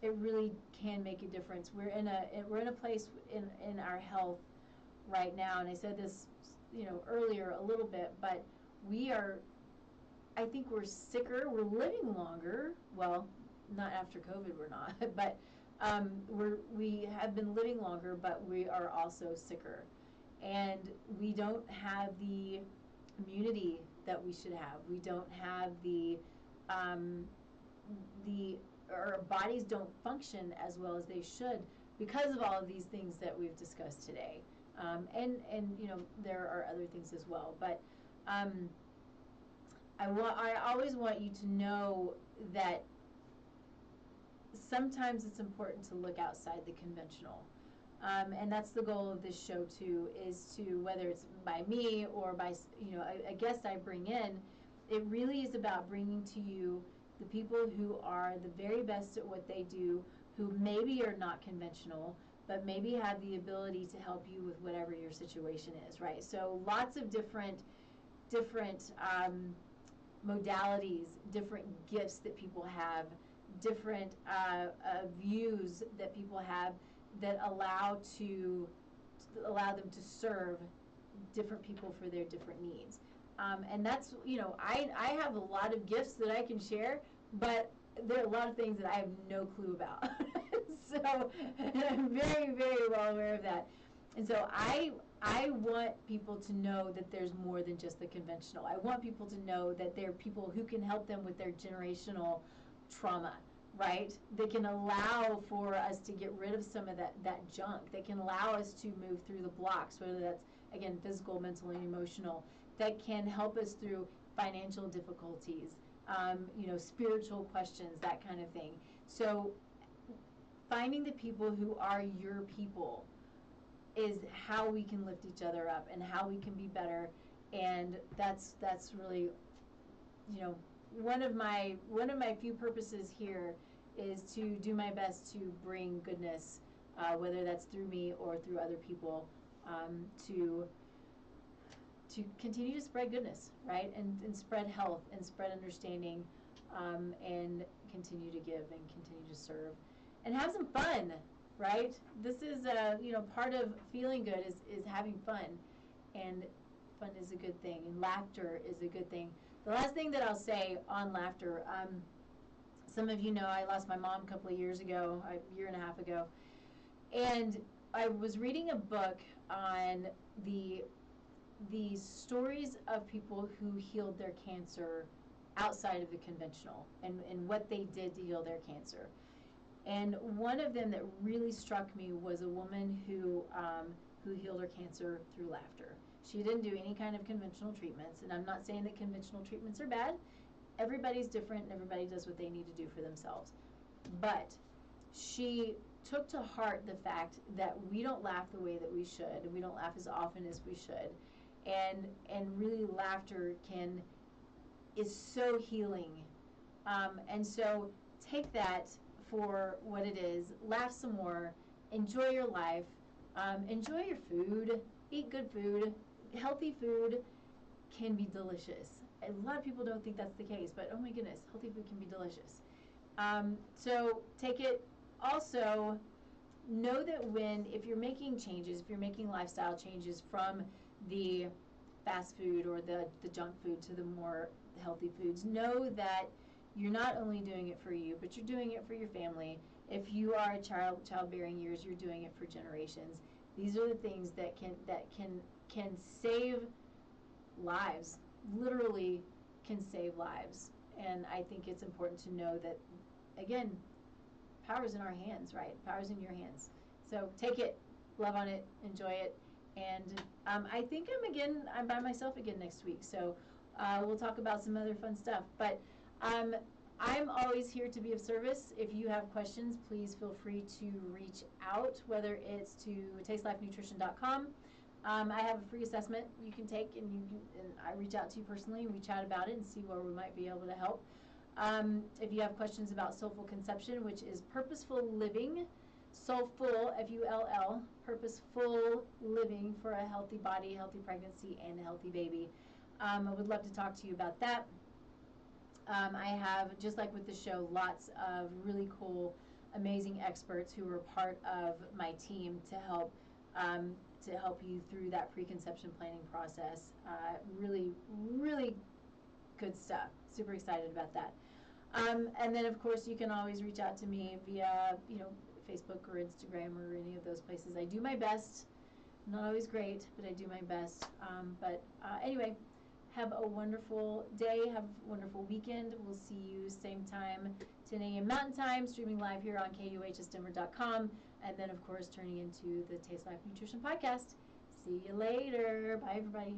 it really can make a difference. We're in a place in our health right now, and I said this earlier a little bit, but I think we're sicker, we're living longer. Well, not after COVID, we're not, but we have been living longer, but we are also sicker, and we don't have the immunity that we should have. We don't have our bodies don't function as well as they should because of all of these things that we've discussed today. And there are other things as well, but I always want you to know that sometimes it's important to look outside the conventional. And that's the goal of this show too, is to, whether it's by me or by a guest I bring in, it really is about bringing to you the people who are the very best at what they do, who maybe are not conventional, but maybe have the ability to help you with whatever your situation is, right? So lots of different modalities, different gifts that people have, different views that people have that allow them to serve different people for their different needs. And that's, I have a lot of gifts that I can share, but there are a lot of things that I have no clue about. So I'm very, very well aware of that. And so I want people to know that there's more than just the conventional. I want people to know that there are people who can help them with their generational trauma, right? They can allow for us to get rid of some of that junk. They can allow us to move through the blocks, whether that's, again, physical, mental, and emotional. That can help us through financial difficulties, spiritual questions, that kind of thing. So finding the people who are your people is how we can lift each other up and how we can be better. And that's really, you know, one of my few purposes here is to do my best to bring goodness, whether that's through me or through other people, to continue to spread goodness, right? And spread health and spread understanding, and continue to give and continue to serve and have some fun, right? This is, you know, part of feeling good is having fun, and fun is a good thing, and laughter is a good thing. The last thing that I'll say on laughter, some of you know I lost my mom a couple of years ago, a year and a half ago, and I was reading a book on the stories of people who healed their cancer outside of the conventional, and what they did to heal their cancer. And one of them that really struck me was a woman who healed her cancer through laughter. She didn't do any kind of conventional treatments, and I'm not saying that conventional treatments are bad. Everybody's different, and everybody does what they need to do for themselves. But she took to heart the fact that we don't laugh the way that we should, and we don't laugh as often as we should. And really laughter is so healing. And so take that for what it is. Laugh some more. Enjoy your life. Enjoy your food. Eat good food. Healthy food can be delicious. A lot of people don't think that's the case, but oh my goodness, healthy food can be delicious. So take it. Also, know that if you're making changes, if you're making lifestyle changes from the fast food or the junk food to the more healthy foods, know that you're not only doing it for you, but you're doing it for your family. If you are a childbearing years, you're doing it for generations. These are the things that can save lives, literally can save lives. And I think it's important to know that, again, power's in our hands, right? Power's in your hands. So take it, love on it, enjoy it. And I think I'm by myself again next week. So we'll talk about some other fun stuff. But I'm always here to be of service. If you have questions, please feel free to reach out, whether it's to tastelifenutrition.com. I have a free assessment you can take, and I reach out to you personally, and we chat about it and see where we might be able to help. If you have questions about Soulful Conception, which is purposeful living, soulful, F-U-L-L, purposeful living for a healthy body, healthy pregnancy, and a healthy baby, I would love to talk to you about that. I have, just like with the show, lots of really cool, amazing experts who are part of my team to help you through that preconception planning process. Really, really good stuff. Super excited about that. And then, of course, you can always reach out to me via, Facebook or Instagram or any of those places. I do my best. Not always great, but I do my best. Anyway, have a wonderful day. Have a wonderful weekend. We'll see you same time, 10 a.m. Mountain Time, streaming live here on KUHSdenver.com. And then, of course, turning into the Taste Life Nutrition Podcast. See you later. Bye, everybody.